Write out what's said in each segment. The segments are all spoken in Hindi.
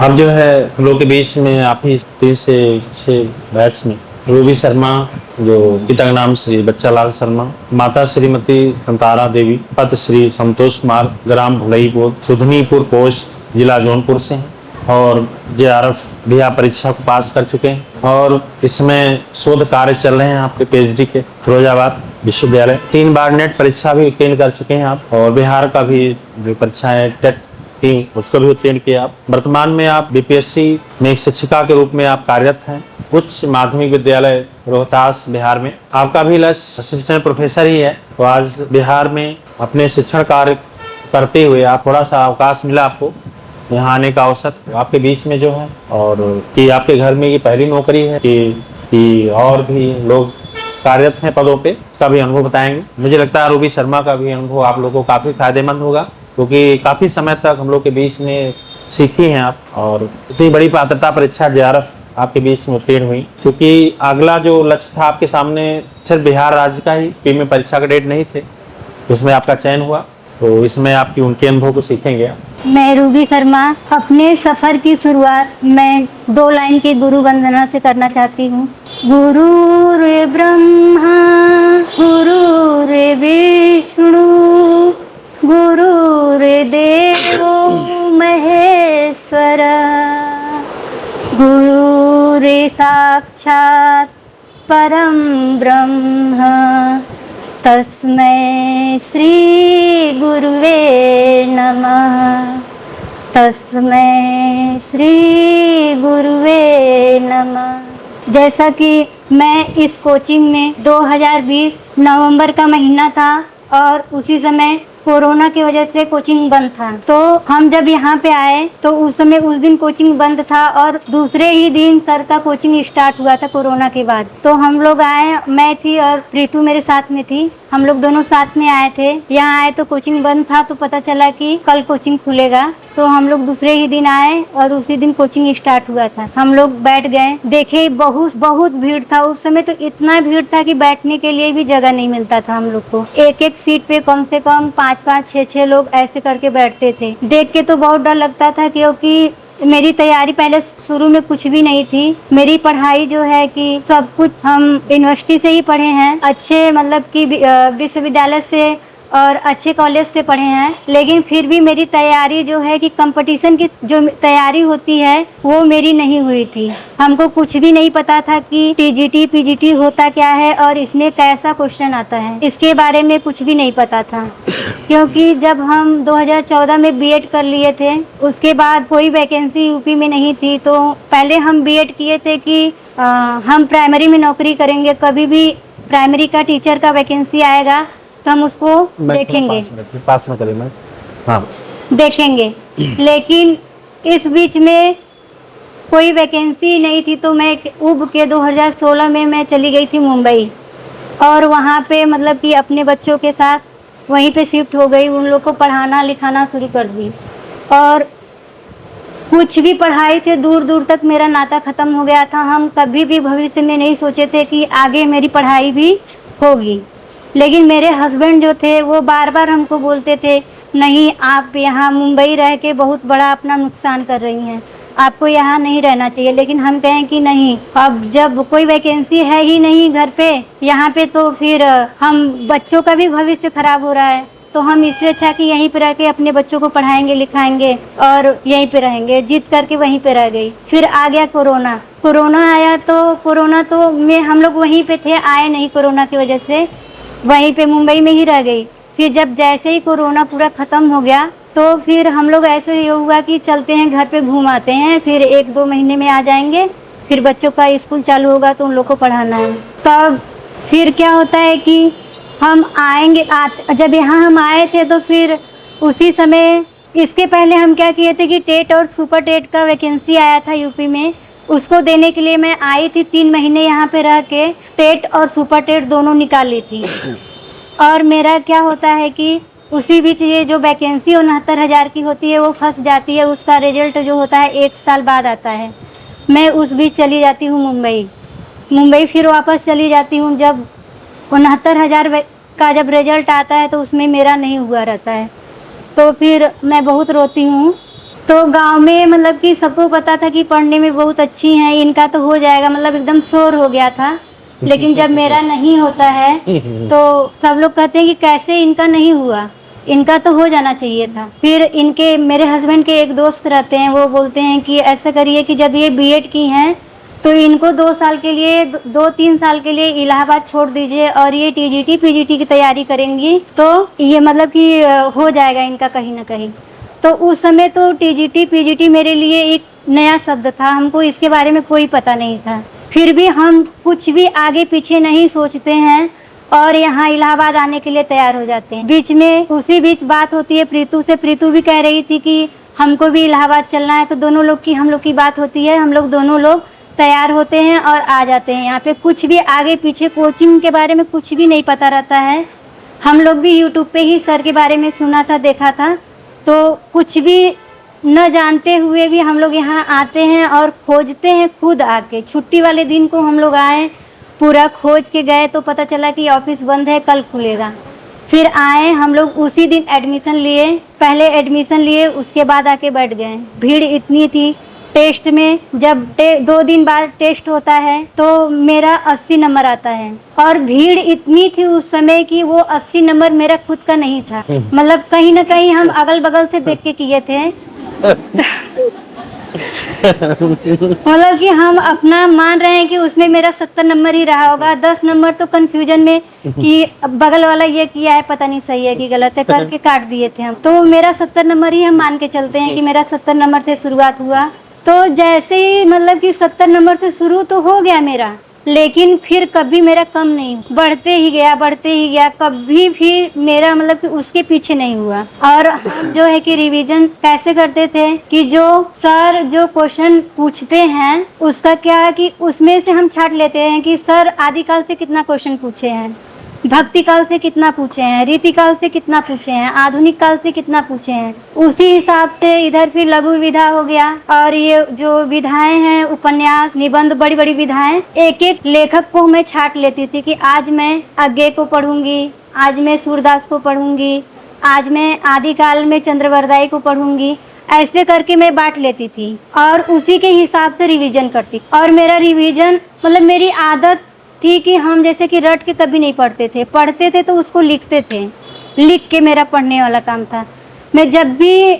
अब जो है हम लोग के बीच में आप ही 3 से 6 बैच में रूबी शर्मा, जो पिता का नाम श्री बच्चा लाल शर्मा, माता श्रीमती संतारा देवी, पति श्री संतोष कुमार, ग्राम भुलईपुर, सुधनीपुर पोस्ट, जिला जौनपुर से हैं और JRF भी आप परीक्षा को पास कर चुके हैं और इसमें शोध कार्य चल रहे हैं आपके PhD के फिरोजाबाद विश्वविद्यालय। 3 बार नेट परीक्षा भी उत्तीर्ण कर चुके हैं आप और बिहार का भी जो परीक्षा है टेट थी उसको भी उत्तीर्ण किया आप। वर्तमान में आप BPSC में एक शिक्षिका के रूप में आप कार्यरत हैं उच्च माध्यमिक विद्यालय रोहतास बिहार में। आपका भी लक्ष्य असिस्टेंट प्रोफेसर ही है। तो आज बिहार में अपने शिक्षण कार्य करते हुए आप थोड़ा सा अवकाश मिला आपको यहाँ आने का अवसर आपके बीच में जो है, और कि आपके घर में ये पहली नौकरी है कि और भी लोग कार्यरत हैं पदों पे, इसका भी अनुभव बताएंगे। मुझे लगता है रूबी शर्मा का भी अनुभव आप लोगों को काफ़ी फायदेमंद होगा क्योंकि काफ़ी समय तक हम लोग के बीच में सीखी हैं आप और इतनी बड़ी पात्रता परीक्षा JRF आपके बीच में उत्तीर्ण हुई। क्योंकि अगला जो लक्ष्य था आपके सामने सिर्फ बिहार राज्य का ही, पी में परीक्षा का डेट नहीं थे, इसमें आपका चयन हुआ, तो इसमें आपकी उनके अनुभव को सीखेंगे। मैं रूबी शर्मा अपने सफ़र की शुरुआत मैं 2 लाइन की गुरु वंदना से करना चाहती हूँ। गुरुर् ब्रह्मा गुरुर् विष्णु गुरुर्देवो महेश्वर गुरुर् साक्षात् परम ब्रह्म तस्मै श्री गुरुवे नमः तस्मै श्री गुरुवे नमः। जैसा कि मैं इस कोचिंग में 2020 नवंबर का महीना था और उसी समय कोरोना की वजह से कोचिंग बंद था, तो हम जब यहाँ पे आए तो उस समय उस दिन कोचिंग बंद था और दूसरे ही दिन सर का कोचिंग स्टार्ट हुआ था कोरोना के बाद। तो हम लोग आए, मैं थी और प्रीतू मेरे साथ में थी, हम लोग दोनों साथ में आए थे। यहाँ आए तो कोचिंग बंद था, तो पता चला कि कल कोचिंग खुलेगा, तो हम लोग दूसरे ही दिन आए और उसी दिन कोचिंग स्टार्ट हुआ था। हम लोग बैठ गए, देखे बहुत बहुत भीड़ था उस समय, तो इतना भीड़ था कि बैठने के लिए भी जगह नहीं मिलता था हम लोग को। एक एक सीट पे कम से कम 5-5, 6-6 लोग ऐसे करके बैठते थे। देख के तो बहुत डर लगता था क्योंकि मेरी तैयारी पहले शुरू में कुछ भी नहीं थी। मेरी पढ़ाई जो है कि सब कुछ हम यूनिवर्सिटी से ही पढ़े हैं, अच्छे मतलब कि विश्वविद्यालय से और अच्छे कॉलेज से पढ़े हैं, लेकिन फिर भी मेरी तैयारी जो है कि कंपटीशन की जो तैयारी होती है वो मेरी नहीं हुई थी। हमको कुछ भी नहीं पता था कि TGT PGT होता क्या है और इसमें कैसा क्वेश्चन आता है, इसके बारे में कुछ भी नहीं पता था। क्योंकि जब हम 2014 में B.Ed कर लिए थे, उसके बाद कोई वैकेंसी यूपी में नहीं थी, तो पहले हम B.Ed किए थे कि हम प्राइमरी में नौकरी करेंगे, कभी भी प्राइमरी का टीचर का वैकेंसी आएगा तो हम उसको देखेंगे, पास में करें मैं, हाँ देखेंगे। लेकिन इस बीच में कोई वैकेंसी नहीं थी, तो मैं उब के 2016 में मैं चली गई थी मुंबई और वहाँ पे मतलब कि अपने बच्चों के साथ वहीं पे शिफ्ट हो गई, उन लोग को पढ़ाना लिखाना शुरू कर दी और कुछ भी पढ़ाई से दूर दूर तक मेरा नाता ख़त्म हो गया था। हम कभी भी भविष्य में नहीं सोचे थे कि आगे मेरी पढ़ाई भी होगी, लेकिन मेरे हस्बैंड जो थे वो बार बार हमको बोलते थे, नहीं आप यहाँ मुंबई रह के बहुत बड़ा अपना नुकसान कर रही हैं, आपको यहाँ नहीं रहना चाहिए। लेकिन हम कहें कि नहीं, अब जब कोई वैकेंसी है ही नहीं घर पे यहाँ पे, तो फिर हम बच्चों का भी भविष्य खराब हो रहा है, तो हम इससे अच्छा कि यहीं पे रह के अपने बच्चों को पढ़ाएंगे लिखाएंगे और यहीं पे रहेंगे। जीत करके वहीं पे रह गई। फिर आ गया कोरोना आया, तो कोरोना तो में हम लोग वहीं पे थे, आए नहीं कोरोना की वजह से, वहीं पे मुंबई में ही रह गई। फिर जब जैसे ही कोरोना पूरा ख़त्म हो गया तो फिर हम लोग ऐसे ये हुआ कि चलते हैं घर पे घूम आते हैं, फिर 1-2 महीने में आ जाएंगे, फिर बच्चों का स्कूल चालू होगा तो उन लोग को पढ़ाना है। तब फिर क्या होता है कि हम आएंगे, जब यहाँ हम आए थे तो फिर उसी समय, इसके पहले हम क्या किए थे कि टेट और सुपर टेट का वैकेंसी आया था यूपी में, उसको देने के लिए मैं आई थी। 3 महीने यहाँ पे रह के टेट और सुपर टेट दोनों निकाल ली थी। और मेरा क्या होता है कि उसी बीच ये जो वैकेंसी 69,000 की होती है वो फंस जाती है, उसका रिजल्ट जो होता है 1 साल बाद आता है। मैं उस बीच चली जाती हूँ मुंबई, फिर वापस चली जाती हूँ। जब 69,000 का जब रिजल्ट आता है तो उसमें मेरा नहीं हुआ रहता है, तो फिर मैं बहुत रोती हूँ तो गांव में मतलब कि सबको पता था कि पढ़ने में बहुत अच्छी हैं, इनका तो हो जाएगा, मतलब एकदम शोर हो गया था। लेकिन जब मेरा नहीं होता है तो सब लोग कहते हैं कि कैसे इनका नहीं हुआ, इनका तो हो जाना चाहिए था। फिर इनके मेरे हस्बैंड के एक दोस्त रहते हैं, वो बोलते हैं कि ऐसा करिए कि जब ये बीएड की हैं तो इनको 2 साल के लिए 2-3 साल के लिए इलाहाबाद छोड़ दीजिए और ये टीजीटी पीजीटी की तैयारी करेंगी तो ये मतलब कि हो जाएगा इनका कहीं ना कहीं। तो उस समय तो टीजीटी पीजीटी मेरे लिए एक नया शब्द था, हमको इसके बारे में कोई पता नहीं था। फिर भी हम कुछ भी आगे पीछे नहीं सोचते हैं और यहाँ इलाहाबाद आने के लिए तैयार हो जाते हैं। बीच में उसी बीच बात होती है प्रीतु से, प्रीतु भी कह रही थी कि हमको भी इलाहाबाद चलना है, तो दोनों लोग की हम लोग की बात होती है, हम लोग दोनों लोग तैयार होते हैं और आ जाते हैं। यहाँ पे कुछ भी आगे पीछे कोचिंग के बारे में कुछ भी नहीं पता रहता है। हम लोग भी यूट्यूब पे ही सर के बारे में सुना था, देखा था, तो कुछ भी न जानते हुए भी हम लोग यहाँ आते हैं और खोजते हैं खुद आके। छुट्टी वाले दिन को हम लोग आए, पूरा खोज के गए तो पता चला कि ऑफिस बंद है, कल खुलेगा। फिर आए हम लोग, उसी दिन एडमिशन लिए, पहले एडमिशन लिए, उसके बाद आके बैठ गए। भीड़ इतनी थी टेस्ट में, जब 2 दिन बाद टेस्ट होता है तो मेरा 80 नंबर आता है और भीड़ इतनी थी उस समय कि वो 80 नंबर मेरा खुद का नहीं था। मतलब कहीं ना कहीं हम अगल बगल से देख के किए थे। मतलब कि हम अपना मान रहे हैं कि उसमें मेरा 70 नंबर ही रहा होगा, 10 नंबर तो कंफ्यूजन में कि बगल वाला ये किया है, पता नहीं सही है कि गलत है, करके काट दिए थे हम। तो मेरा 70 नंबर ही हम मान के चलते हैं कि मेरा 70 नंबर से शुरुआत हुआ। तो जैसे ही मतलब कि 70 नंबर से शुरू तो हो गया मेरा, लेकिन फिर कभी मेरा कम नहीं, बढ़ते ही गया, कभी भी मेरा मतलब कि उसके पीछे नहीं हुआ। और हम जो है कि रिवीजन कैसे करते थे कि जो सर जो क्वेश्चन पूछते हैं उसका क्या है कि उसमें से हम छाट लेते हैं कि सर आदिकाल से कितना क्वेश्चन पूछे हैं, भक्ति काल से कितना पूछे हैं, रीति काल से कितना पूछे हैं, आधुनिक काल से कितना पूछे हैं, उसी हिसाब से इधर फिर लघु विधा हो गया। और ये जो विधाएं हैं, उपन्यास, निबंध, बड़ी बड़ी विधाएं, एक एक लेखक को मैं छाट लेती थी कि आज मैं अज्ञे को पढ़ूंगी, आज मैं सूरदास को पढ़ूंगी, आज मैं आदिकाल में चंद्रवरदाई को पढ़ूंगी। ऐसे करके मैं बांट लेती थी और उसी के हिसाब से रिवीजन करती। और मेरा रिवीजन मतलब मेरी आदत थी कि हम जैसे कि रट के कभी नहीं पढ़ते थे तो उसको लिखते थे, लिख के मेरा पढ़ने वाला काम था। मैं जब भी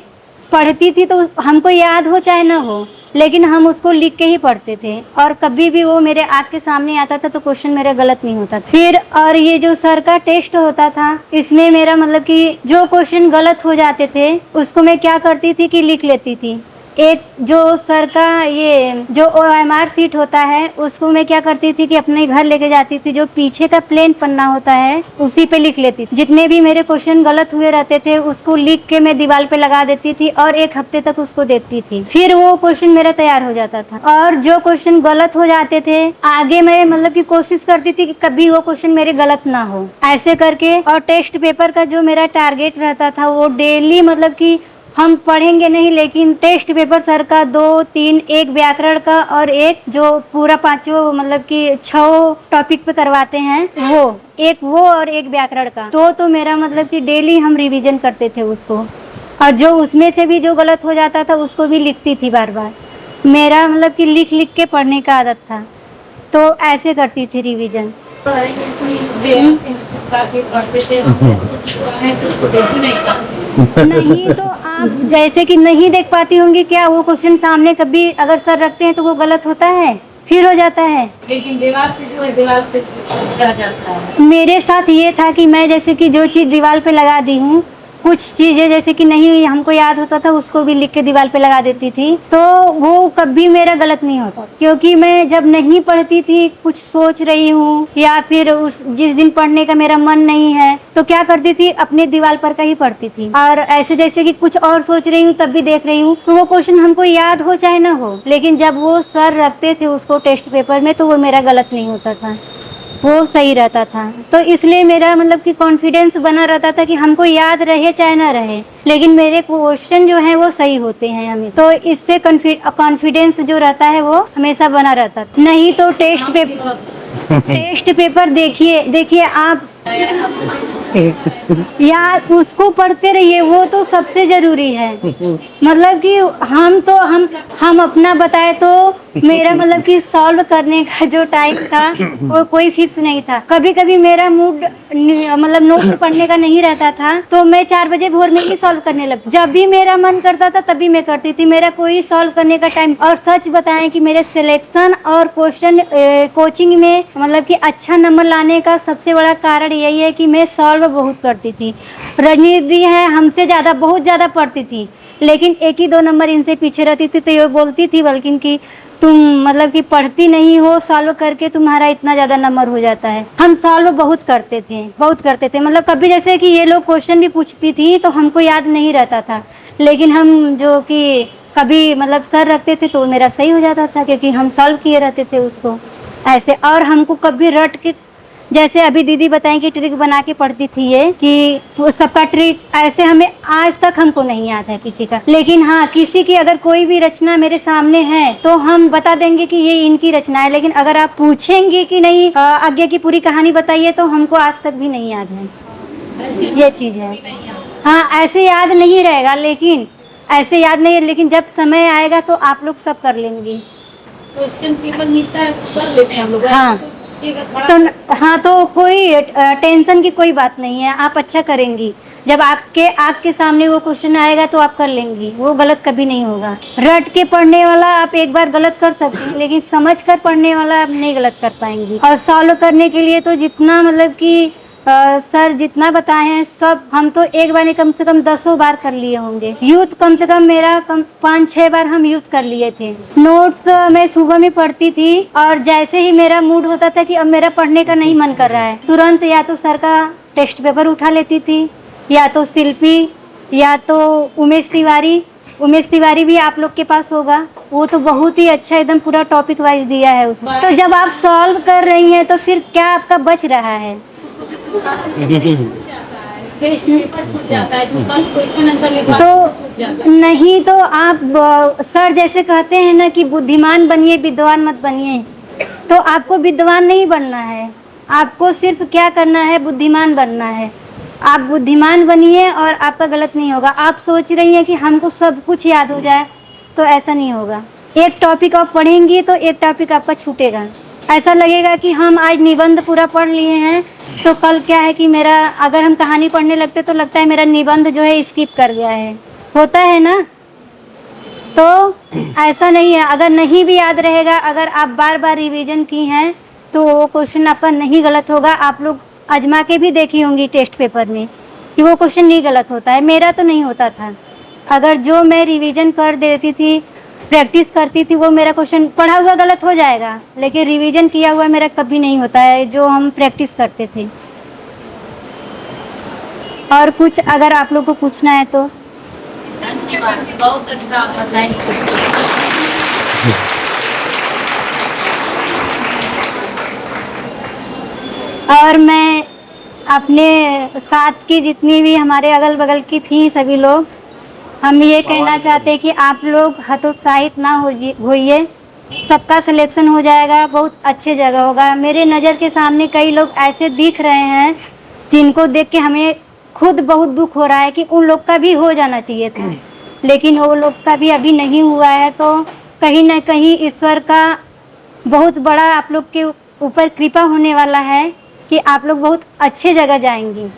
पढ़ती थी तो हमको याद हो चाहे ना हो, लेकिन हम उसको लिख के ही पढ़ते थे और कभी भी वो मेरे आँख के सामने आता था तो क्वेश्चन मेरा गलत नहीं होता था। फिर और ये जो सर का टेस्ट होता था, इसमें मेरा मतलब कि जो क्वेश्चन गलत हो जाते थे उसको मैं क्या करती थी कि लिख लेती थी। एक जो सर का ये जो OMR सीट होता है उसको मैं क्या करती थी कि अपने घर लेके जाती थी, जो पीछे का प्लेन पन्ना होता है उसी पे लिख लेती थी। जितने भी मेरे क्वेश्चन गलत हुए रहते थे उसको लिख के मैं दीवार पे लगा देती थी और 1 हफ्ते तक उसको देखती थी, फिर वो क्वेश्चन मेरा तैयार हो जाता था। और जो क्वेश्चन गलत हो जाते थे आगे मैं मतलब की कोशिश करती थी कि कभी वो क्वेश्चन मेरे गलत ना हो, ऐसे करके। और टेस्ट पेपर का जो मेरा टारगेट रहता था वो डेली मतलब की हम पढ़ेंगे नहीं, लेकिन टेस्ट पेपर सर का 2-3, एक व्याकरण का और एक जो पूरा 5 मतलब कि 6 टॉपिक पे करवाते हैं, वो और एक व्याकरण का, तो मेरा मतलब कि डेली हम रिवीजन करते थे उसको। और जो उसमें से भी जो गलत हो जाता था उसको भी लिखती थी बार बार। मेरा मतलब कि लिख लिख के पढ़ने का आदत था, तो ऐसे करती थी रिवीजन। नहीं तो आप जैसे कि नहीं देख पाती होंगी क्या वो क्वेश्चन सामने, कभी अगर सर रखते हैं तो वो गलत होता है, फिर हो जाता है। लेकिन दीवार पे जो है दीवार पे रह जाता है। मेरे साथ ये था कि मैं जैसे कि जो चीज़ दीवार पे लगा दी हूँ, कुछ चीज़ें जैसे कि नहीं हमको याद होता था उसको भी लिख के दीवार पे लगा देती थी, तो वो कभी मेरा गलत नहीं होता। क्योंकि मैं जब नहीं पढ़ती थी, कुछ सोच रही हूँ या फिर जिस दिन पढ़ने का मेरा मन नहीं है तो क्या करती थी, अपने दीवार पर का ही पढ़ती थी। और ऐसे जैसे कि कुछ और सोच रही हूँ तब भी देख रही हूँ तो वो क्वेश्चन हमको याद हो चाहे ना हो, लेकिन जब वो सर रखते थे उसको टेस्ट पेपर में तो वो मेरा गलत नहीं होता था, वो सही रहता था। तो इसलिए मेरा मतलब कि कॉन्फिडेंस बना रहता था कि हमको याद रहे चाहे ना रहे, लेकिन मेरे क्वेश्चन जो हैं वो सही होते हैं हमें, तो इससे कॉन्फिडेंस जो रहता है वो हमेशा बना रहता था। नहीं तो टेस्ट पेपर देखिए आप यार उसको पढ़ते रहिए, वो तो सबसे जरूरी है। मतलब कि हम अपना बताए तो मेरा मतलब कि सॉल्व करने का जो टाइम था वो कोई फिक्स नहीं था। कभी कभी मेरा मूड मतलब नोट्स पढ़ने का नहीं रहता था तो मैं 4 बजे भोर में ही सॉल्व करने लग। जब भी मेरा मन करता था तभी मैं करती थी, मेरा कोई सॉल्व करने का टाइम। और सच बताएं कि मेरे सिलेक्शन और क्वेश्चन कोचिंग में मतलब कि अच्छा नंबर लाने का सबसे बड़ा कारण यही है कि मैं सॉल्व बहुत करती थी। रजनी दी है हमसे ज़्यादा, बहुत ज़्यादा पढ़ती थी, लेकिन 1 ही 2 नंबर इनसे पीछे रहती थी। तो ये बोलती थी बल्कि कि तुम मतलब कि पढ़ती नहीं हो, सॉल्व करके तुम्हारा इतना ज़्यादा नंबर हो जाता है। हम सॉल्व बहुत करते थे, बहुत करते थे। मतलब कभी जैसे कि ये लोग क्वेश्चन भी पूछती थी तो हमको याद नहीं रहता था, लेकिन हम जो कि कभी मतलब सर रखते थे तो मेरा सही हो जाता था क्योंकि हम सॉल्व किए रहते थे उसको ऐसे। और हमको कभी रट के, जैसे अभी दीदी बताएं कि ट्रिक बना के पढ़ती थी ये कि वो सबका ट्रिक ऐसे हमें आज तक हमको नहीं याद है किसी का। लेकिन हाँ, किसी की अगर कोई भी रचना मेरे सामने है तो हम बता देंगे कि ये इनकी रचना है। लेकिन अगर आप पूछेंगे कि नहीं आगे की पूरी कहानी बताइए तो हमको आज तक भी नहीं याद है। ये चीज़ है। हाँ, ऐसे याद नहीं रहेगा, लेकिन ऐसे याद नहीं है, लेकिन जब समय आएगा तो आप लोग सब कर लेंगे। क्वेश्चन पेपर मिलता है कर लेते हैं हम लोग। हाँ तो हाँ, तो कोई टेंशन की कोई बात नहीं है, आप अच्छा करेंगी। जब आपके सामने वो क्वेश्चन आएगा तो आप कर लेंगी, वो गलत कभी नहीं होगा। रट के पढ़ने वाला आप एक बार गलत कर सकते हैं, लेकिन समझ कर पढ़ने वाला आप नहीं गलत कर पाएंगी। और सॉल्व करने के लिए तो जितना मतलब कि सर जितना बताए हैं सब, हम तो एक बार नहीं कम से कम 10 बार कर लिए होंगे। यूथ कम से कम मेरा 5-6 बार हम यूथ कर लिए थे। नोट्स मैं सुबह में पढ़ती थी और जैसे ही मेरा मूड होता था कि अब मेरा पढ़ने का नहीं मन कर रहा है, तुरंत या तो सर का टेस्ट पेपर उठा लेती थी, या तो शिल्पी, या तो उमेश तिवारी। उमेश तिवारी भी आप लोग के पास होगा, वो तो बहुत ही अच्छा एकदम पूरा टॉपिक वाइज दिया है उसमें। तो जब आप सॉल्व कर रही हैं तो फिर क्या आपका बच रहा है? टेस्ट पेपर छूट जाता है, जो सब क्वेश्चन आंसर लिखवा छूट जाता तो नहीं तो आप सर जैसे कहते हैं ना कि बुद्धिमान बनिए विद्वान मत बनिए, तो आपको विद्वान नहीं बनना है, आपको सिर्फ क्या करना है, बुद्धिमान बनना है। आप बुद्धिमान बनिए और आपका गलत नहीं होगा। आप सोच रही हैं कि हमको सब कुछ याद हो जाए, तो ऐसा नहीं होगा। एक टॉपिक आप पढ़ेंगी तो एक टॉपिक आपका छूटेगा। ऐसा लगेगा कि हम आज निबंध पूरा पढ़ लिए हैं तो कल क्या है कि मेरा, अगर हम कहानी पढ़ने लगते तो लगता है मेरा निबंध जो है स्किप कर गया है, होता है ना। तो ऐसा नहीं है, अगर नहीं भी याद रहेगा, अगर आप बार बार रिवीजन की हैं तो वो क्वेश्चन आपका नहीं गलत होगा। आप लोग आजमा के भी देखी होंगी टेस्ट पेपर में कि वो क्वेश्चन नहीं गलत होता है। मेरा तो नहीं होता था, अगर जो मैं रिवीजन कर देती थी, प्रैक्टिस करती थी, वो मेरा क्वेश्चन पढ़ा हुआ गलत हो जाएगा, लेकिन रिवीजन किया हुआ मेरा कभी नहीं होता है, जो हम प्रैक्टिस करते थे। और कुछ अगर आप लोग को पूछना है तो। धन्यवाद, बहुत अच्छा बताएंगे। और मैं अपने साथ की जितनी भी हमारे अगल बगल की थी सभी लोग, हम ये कहना चाहते हैं कि आप लोग हतोत्साहित ना होइए, सबका सिलेक्शन हो जाएगा, बहुत अच्छे जगह होगा। मेरे नज़र के सामने कई लोग ऐसे दिख रहे हैं जिनको देख के हमें खुद बहुत दुख हो रहा है कि उन लोग का भी हो जाना चाहिए था, लेकिन वो लोग का भी अभी नहीं हुआ है। तो कहीं ना कहीं ईश्वर का बहुत बड़ा आप लोग के ऊपर कृपा होने वाला है कि आप लोग बहुत अच्छे जगह जाएंगी।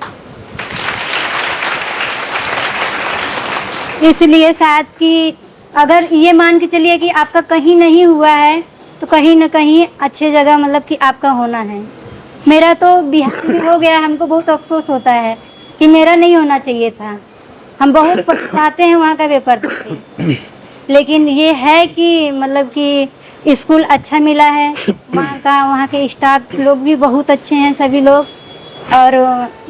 इसलिए शायद कि अगर ये मान के चलिए कि आपका कहीं नहीं हुआ है तो कहीं ना कहीं अच्छे जगह मतलब कि आपका होना है। मेरा तो बिहार में हो गया, हमको बहुत अफसोस होता है कि मेरा नहीं होना चाहिए था। हम बहुत पछताते हैं वहाँ का पेपर देके, लेकिन ये है कि मतलब कि स्कूल अच्छा मिला है, वहाँ के स्टाफ लोग भी बहुत अच्छे हैं सभी लोग, और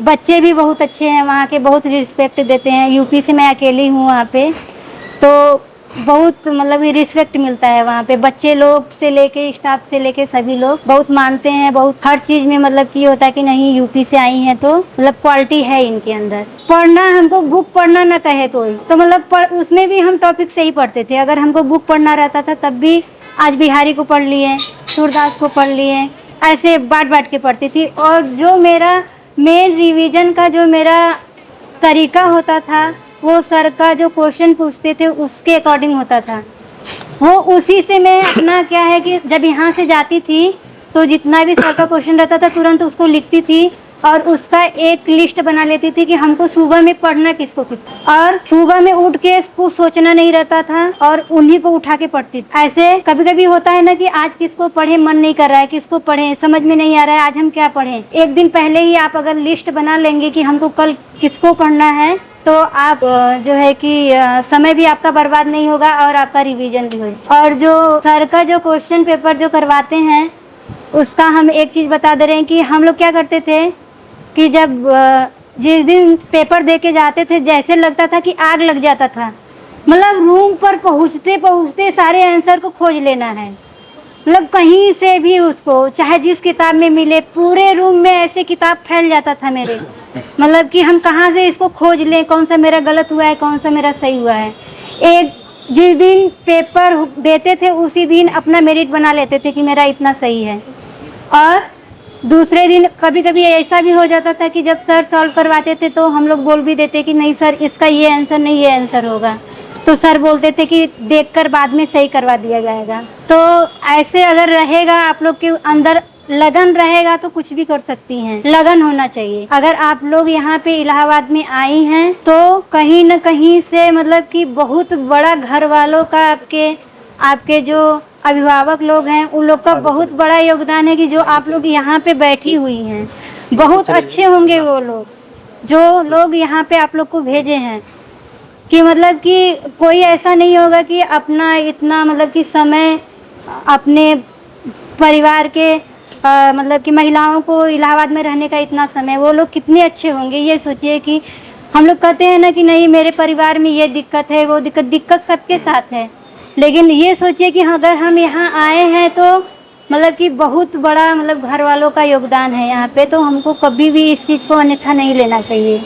बच्चे भी बहुत अच्छे हैं वहाँ के, बहुत रिस्पेक्ट देते हैं। यूपी से मैं अकेली हूँ वहाँ पे, तो बहुत मतलब रिस्पेक्ट मिलता है वहाँ पे। बच्चे लोग से लेके स्टाफ से लेके सभी लोग बहुत मानते हैं, बहुत हर चीज़ में मतलब कि होता है कि नहीं यूपी से आई हैं तो मतलब क्वालिटी है इनके अंदर। पढ़ना, हमको बुक पढ़ना ना कहे कोई तो मतलब उसमें भी हम टॉपिक से ही पढ़ते थे। अगर हमको बुक पढ़ना रहता था तब भी आज बिहारी को पढ़ लिए, सूरदास को पढ़ लिए, ऐसे बांट बांट के पढ़ती थी। और जो मेरा मेन रिवीजन का जो मेरा तरीका होता था वो सर का जो क्वेश्चन पूछते थे उसके अकॉर्डिंग होता था। वो उसी से मैं अपना क्या है कि जब यहाँ से जाती थी तो जितना भी सर का क्वेश्चन रहता था तुरंत उसको लिखती थी और उसका एक लिस्ट बना लेती थी कि हमको सुबह में पढ़ना किसको और सुबह में उठ के कुछ सोचना नहीं रहता था और उन्हीं को उठा के पढ़ती थी। ऐसे कभी कभी होता है ना कि आज किसको पढ़े मन नहीं कर रहा है, किसको पढ़े समझ में नहीं आ रहा है, आज हम क्या पढ़ें। एक दिन पहले ही आप अगर लिस्ट बना लेंगे कि हमको कल किसको पढ़ना है तो आप जो है कि समय भी आपका बर्बाद नहीं होगा और आपका रिवीजन भी होगा। और जो सर का जो क्वेश्चन पेपर जो करवाते हैं उसका हम एक चीज़ बता दे रहे हैं कि हम लोग क्या करते थे कि जब जिस दिन पेपर दे के जाते थे जैसे लगता था कि आग लग जाता था। मतलब रूम पर पहुंचते पहुंचते सारे आंसर को खोज लेना है, मतलब कहीं से भी उसको चाहे जिस किताब में मिले, पूरे रूम में ऐसे किताब फैल जाता था मेरे। मतलब कि हम कहाँ से इसको खोज लें, कौन सा मेरा गलत हुआ है कौन सा मेरा सही हुआ है। एक जिस दिन पेपर देते थे उसी दिन अपना मेरिट बना लेते थे कि मेरा इतना सही है। और दूसरे दिन कभी कभी ऐसा भी हो जाता था कि जब सर सॉल्व करवाते थे तो हम लोग बोल भी देते कि नहीं सर इसका ये आंसर नहीं ये आंसर होगा, तो सर बोलते थे कि देखकर बाद में सही करवा दिया जाएगा। तो ऐसे अगर रहेगा आप लोग के अंदर लगन रहेगा तो कुछ भी कर सकती हैं, लगन होना चाहिए। अगर आप लोग यहाँ पे इलाहाबाद में आई हैं तो कहीं न कहीं से मतलब कि बहुत बड़ा घर वालों का आपके जो अभिभावक लोग हैं उन लोग का बहुत बड़ा योगदान है कि जो आप लोग यहाँ पे बैठी हुई हैं। बहुत अच्छे होंगे वो लोग जो लोग यहाँ पे आप लोग को भेजे हैं कि मतलब कि कोई ऐसा नहीं होगा कि अपना इतना मतलब कि समय अपने परिवार के मतलब कि महिलाओं को इलाहाबाद में रहने का इतना समय, वो लोग कितने अच्छे होंगे। ये सोचिए कि हम लोग कहते हैं ना कि नहीं मेरे परिवार में ये दिक्कत है वो दिक्कत सबके साथ है, लेकिन ये सोचिए कि अगर हम यहाँ आए हैं तो मतलब कि बहुत बड़ा मतलब घर वालों का योगदान है यहाँ पे, तो हमको कभी भी इस चीज़ को अन्यथा नहीं लेना चाहिए।